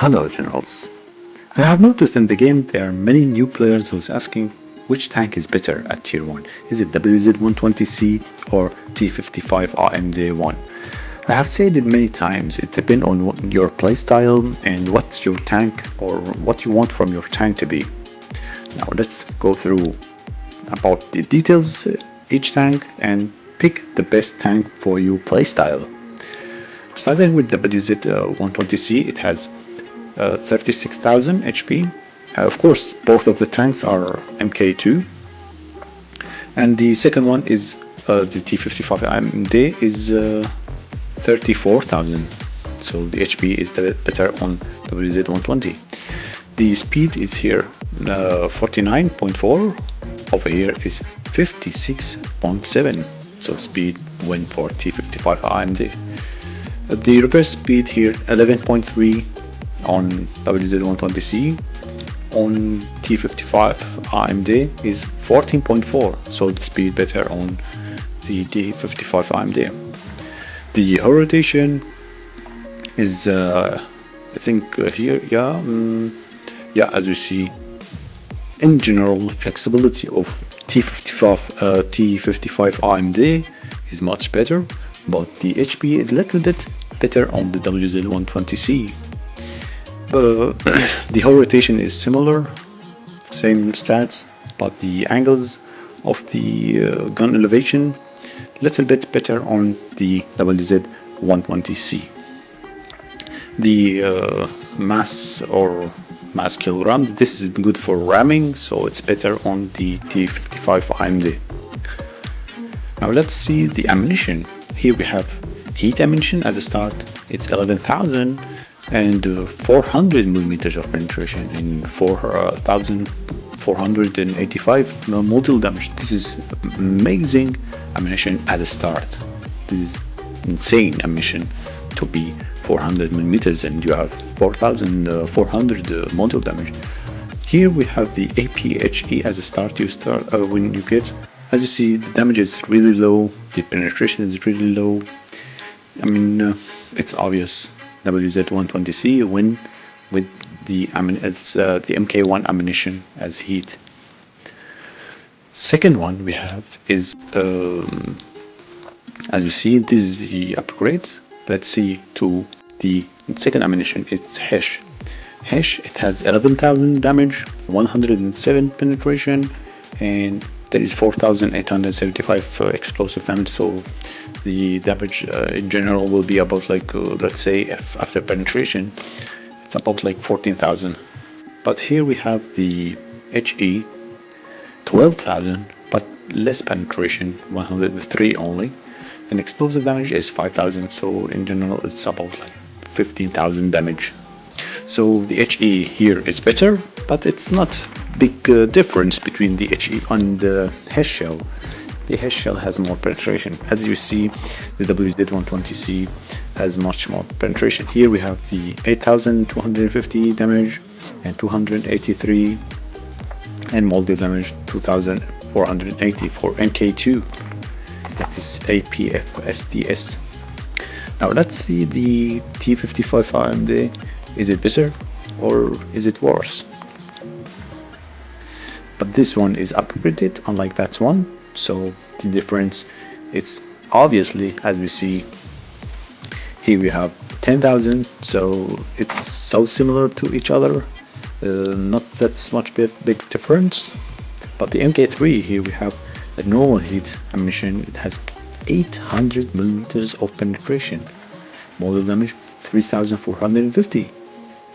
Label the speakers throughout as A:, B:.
A: Hello Generals. I have noticed in the game there are many new players who's asking which tank is better at tier 1. Is it WZ120C or T-55AMD-1? I have said it many times, it depends on your playstyle and what's your tank or what you want from your tank to be. Now let's go through about the details each tank and pick the best tank for your playstyle. Starting with WZ120C, it has 36,000 HP. Of course, both of the tanks are MK2, and the second one is the T-55AMD is 34,000. So the HP is better on WZ120. The speed is here 49.4. Over here is 56.7. So speed win for T-55AMD. The reverse speed here 11.3 on WZ120C. On T-55AMD is 14.4, so the speed better on the T-55AMD. The hull rotation is I think here, as we see, in general flexibility of T-55AMD is much better, but the HP is a little bit better on the WZ120C. The hull rotation is similar, same stats, but the angles of the gun elevation little bit better on the WZ120C. The mass kill round, this is good for ramming, so it's better on the T-55AMD. Now let's see the ammunition. Here we have heat ammunition as a start. It's 11,000 and 400 millimeters of penetration in 4,485 mortal damage. This is amazing ammunition as a start. This is insane ammunition to be 400 millimeters and you have 4,400 mortal damage. Here we have the APHE as a start. You start when you get, as you see, the damage is really low, the penetration is really low. I mean, it's obvious. WZ120C win with the MK1 ammunition as heat. Second one we have is as you see, this is the upgrade. Let's see to the second ammunition. It's Hesh. It has 11,000 damage, 107 penetration, and there is 4,875 explosive damage. So the damage in general will be about like let's say after penetration it's about like 14,000. But here we have the HE 12,000 but less penetration, 103 only, and explosive damage is 5,000. So in general it's about like 15,000 damage. So the HE here is better, but it's not big difference between the HE and the Hesh shell. The Hesh shell has more penetration. As you see, the WZ120C has much more penetration. Here we have the 8,250 damage and 283, and mortal damage 2,480 for MK2. That is APFSDS. Now let's see the T-55AMD. Is it better or is it worse? But this one is upgraded unlike that one, so the difference, it's obviously, as we see here we have 10,000, so it's so similar to each other, not that much big difference. But the MK3, here we have a normal heat ammunition. It has 800 millimeters of penetration, mortal damage 3,450,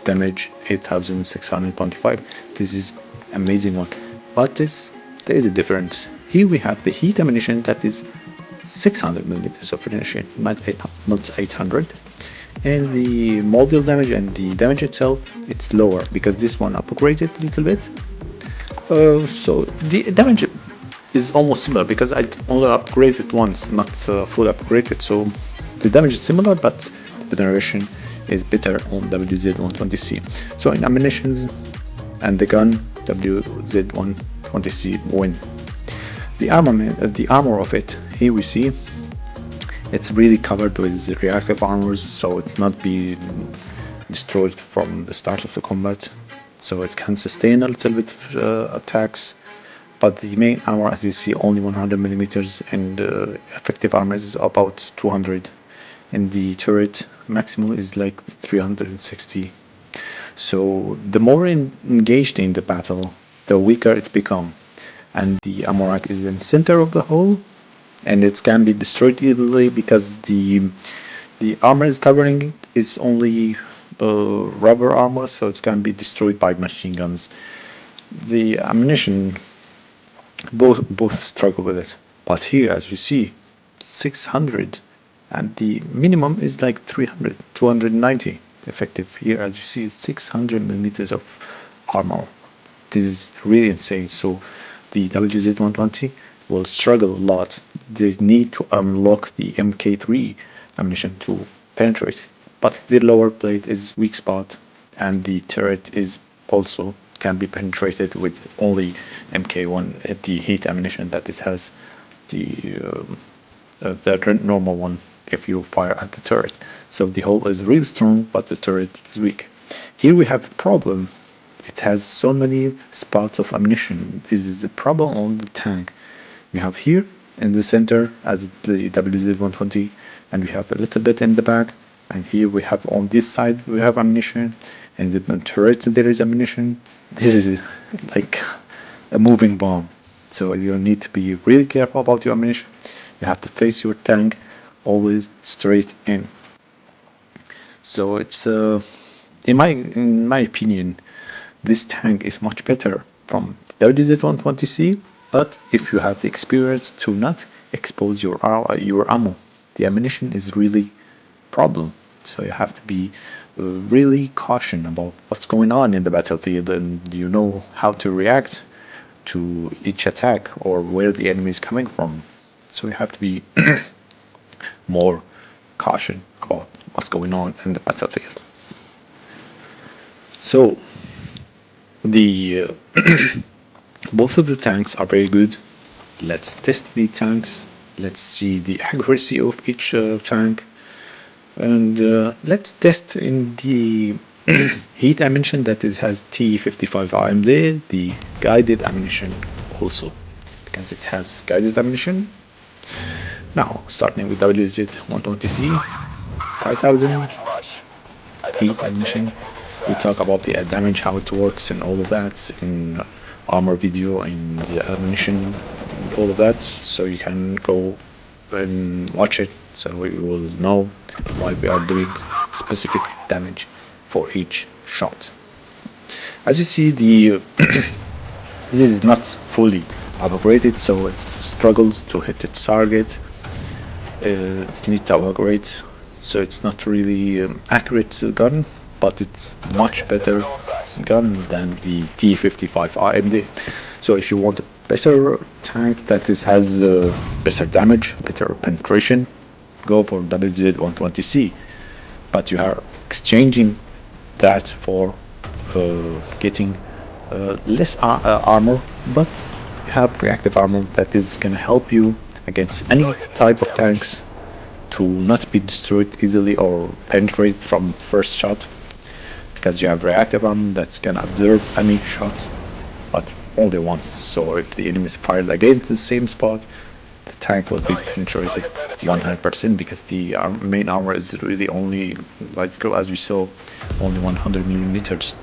A: damage 8,625. This is amazing one, but there is a difference. Here we have the heat ammunition that is 600 millimeters of penetration, not 800, and the mortal damage and the damage itself, it's lower because this one upgraded a little bit. So the damage is almost similar because I only upgraded once, not full upgraded. So the damage is similar, but the penetration is better on WZ120C. So in ammunitions and the gun, WZ120C win. The armor of it, here we see it's really covered with reactive armors, so it's not be destroyed from the start of the combat, so it can sustain a little bit of attacks. But the main armor, as you see, only 100 millimeters, and effective armor is about 200, and the turret maximum is like 360. So the more engaged in the battle, the weaker it becomes. And the armor rack is in the center of the hole, and it can be destroyed easily because the armor is covering is only rubber armor, so it can be destroyed by machine guns. The ammunition, both struggle with it, but here, as you see, 600, and the minimum is like 300, 290 effective. Here, as you see, 600 millimeters of armor. This is really insane. So the WZ120 will struggle a lot. They need to unlock the MK3 ammunition to penetrate, but the lower plate is weak spot, and the turret is also can be penetrated with only MK1, the heat ammunition that this has, the normal one if you fire at the turret. So the hull is really strong, but the turret is weak. Here we have a problem. It has so many spots of ammunition. This is a problem on the tank. We have here in the center as the WZ120, and we have a little bit in the back, and here we have on this side we have ammunition, and the turret there is ammunition. This is like a moving bomb, so you need to be really careful about your ammunition. You have to face your tank always straight in. So it's in my opinion, this tank is much better from WZ120C, but if you have the experience to not expose your ammo, the ammunition is really problem. So you have to be really cautious about what's going on in the battlefield, and you know how to react to each attack or where the enemy is coming from. So you have to be more cautious about what's going on in the battlefield. So the both of the tanks are very good. Let's test the tanks. Let's see the accuracy of each tank, and let's test in the heat ammunition that it has T-55AMD, the guided ammunition also, because it has guided ammunition. Now starting with WZ120C, 5000 heat ammunition. We talk about the damage, how it works, and all of that in Armour video and the ammunition, and all of that. So you can go and watch it, so we will know why we are doing specific damage for each shot. As you see, the this is not fully upgraded, so it struggles to hit its target. It's need to upgrade, so it's not really accurate gun, but it's much better gun than the T-55AMD. So if you want a better tank that has better damage, better penetration, go for WZ120C. But you are exchanging that for getting less armor, but you have reactive armor that is going to help you against any type of tanks to not be destroyed easily or penetrate from first shot, because you have reactive armor that's gonna absorb any shot, but only once. So if the enemy is fired against the same spot, the tank will be penetrated 100%, because the main armor is really only, like as we saw, only 100 millimeters.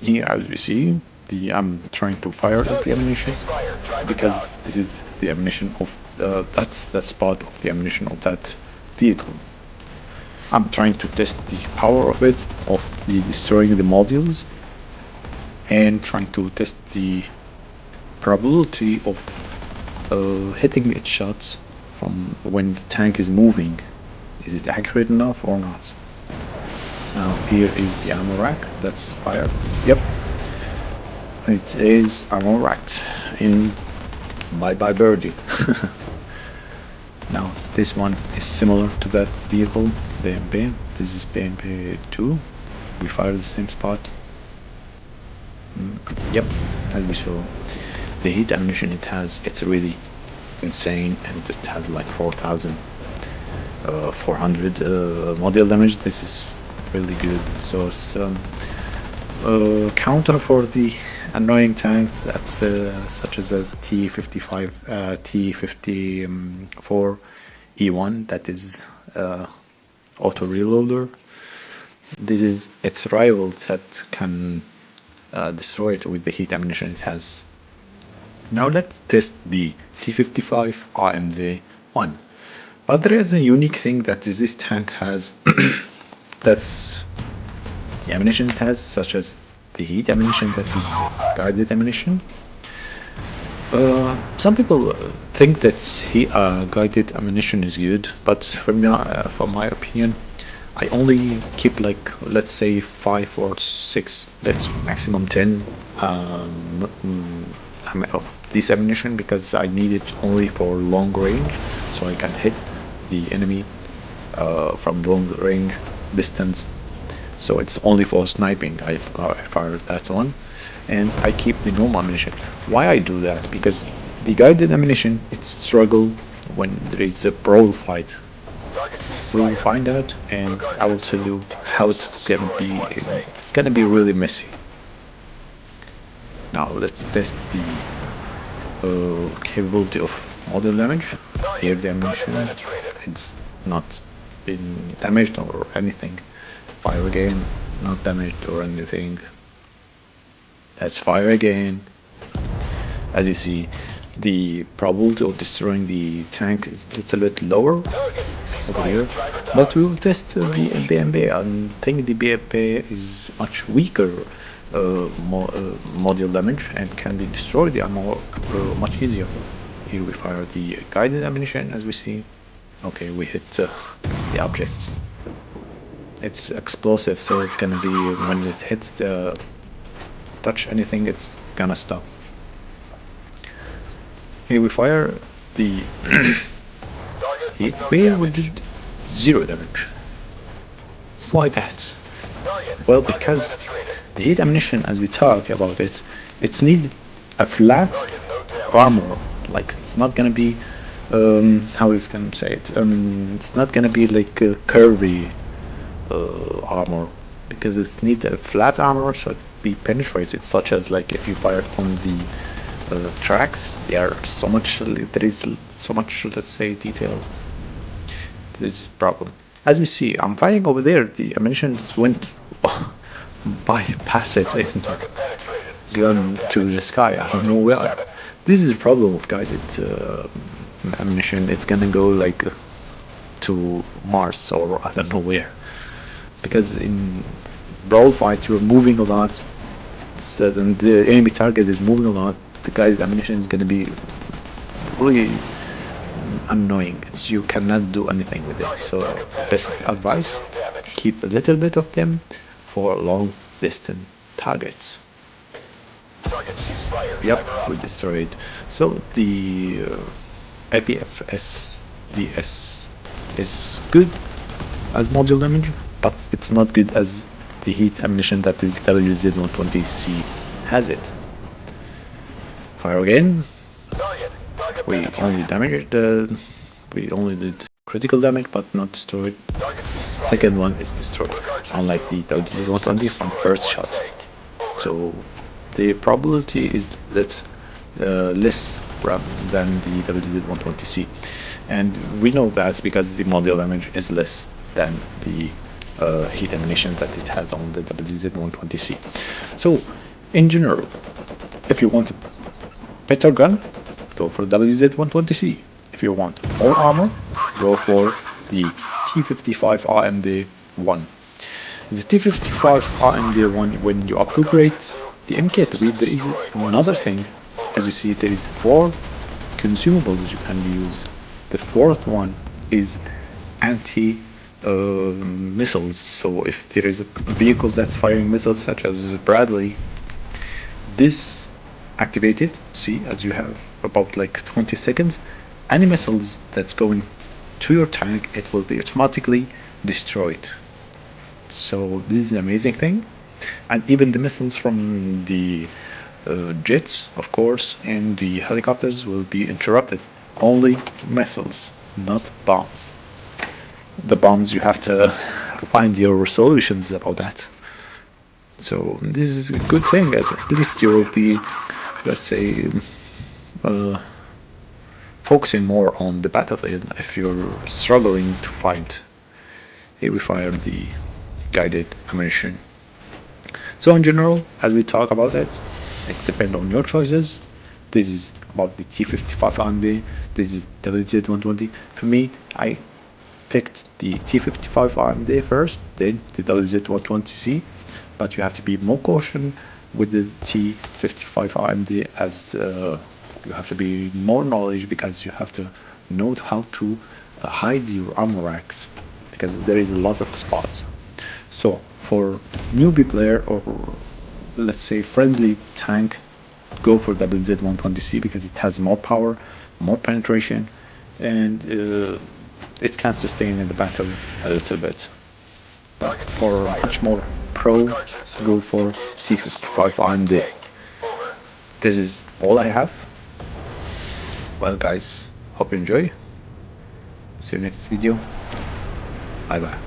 A: Here, as we see, I'm trying to fire at the ammunition, because this is the ammunition of that's the spot of the ammunition of that vehicle. I'm trying to test the power of it, of the destroying the modules, and trying to test the probability of hitting its shots from when the tank is moving. Is it accurate enough or not? Now here is the ammo rack that's fired. Yep, it is ammo racked in Bye Bye Birdie. Now this one is similar to that vehicle, BMP. This is BMP 2. We fire the same spot. Yep, as we saw, the heat ammunition it has, it's really insane, and it has like 4000. 400 model damage. This is really good. So it's counter for the annoying tanks that's such as a T-55 T-54A-1 that is auto reloader. This is its rival that can destroy it with the heat ammunition it has. Now let's test the T-55AMD-1. But there is a unique thing that this tank has that's the ammunition it has, such as the heat ammunition that is guided ammunition. Some people think that guided ammunition is good, but from my opinion, I only keep like, let's say 5 or 6, let's maximum 10 of this ammunition, because I need it only for long range, so I can hit the enemy from long range distance. So it's only for sniping I fired that one, and I keep the normal ammunition. Why I do that? Because the guided ammunition, it's struggle when there is a brawl fight. We will find out, and I will tell you how it's gonna be. It's gonna be really messy. Now let's test the capability of model damage. Here the ammunition, it's not been damaged or anything. Fire again, not damaged or anything. Let's fire again. As you see, the probability of destroying the tank is a little bit lower over here, but we will test the BMP. I think the BMP is much weaker module damage and can be destroyed the armor much easier. Here we fire the guided ammunition, as we see. Okay, we hit the objects. It's explosive, so it's gonna be, when it hits the touch anything, it's gonna stop. Here we fire the heat. We did 0 damage. Why that? Well, because the heat ammunition, as we talk about it, it's need a flat armor. Like, it's not gonna be how is gonna say it? It's not gonna be like a curvy armor, because it's need a flat armor so it be penetrated, such as like if you fire on the tracks, there is so much, let's say, detailed. This is a problem. As we see, I'm firing over there, the ammunition just went bypass it and gone to the sky. I don't know where. This is a problem with guided ammunition. It's gonna go like to Mars or I don't know where, because in brawl fight you're moving a lot, so the enemy target is moving a lot. The guided ammunition is gonna be really annoying. You cannot do anything with it. So best advice, keep a little bit of them for long distance targets. Yep, we destroyed. So the APFSDS is good as module damage, but it's not good as the heat ammunition that is WZ120C has it. Fire again. We only damaged we only did critical damage but not destroyed. Second one is destroyed, unlike the WZ120 from first shot. So the probability is less than the WZ120C, and we know that because the model damage is less than the heat ammunition that it has on the WZ120C. So in general, if you want a better gun, go for the WZ120C. If you want more armor, go for the T-55AMD-1. The T-55AMD-1, when you upgrade the MK3, there is another thing. As you see, there is 4 consumables you can use. The 4th one is anti-missiles. So if there is a vehicle that's firing missiles, such as Bradley, this activated, see, as you have about like 20 seconds, any missiles that's going to your tank, it will be automatically destroyed. So this is an amazing thing. And even the missiles from the jets, of course, and the helicopters will be interrupted. Only missiles, not bombs. the bombs, you have to find your solutions about that. So this is a good thing, as at least you will be, let's say, focusing more on the battlefield if you're struggling to find heavy fire the guided ammunition. So in general, as we talk about it, it's depend on your choices. This is about the T-55AMD. This is WZ120. For me, I picked the T-55AMD first, then the WZ120C. But you have to be more cautious with the T-55AMD, as you have to be more knowledge, because you have to know how to hide your armor racks, because there is a lot of spots. So for newbie player, or let's say friendly tank, go for WZ120C because it has more power, more penetration, and it can sustain in the battle a little bit. But for much more pro, go for T-55AMD. This is all I have. Well guys, hope you enjoy. See you next video. Bye bye.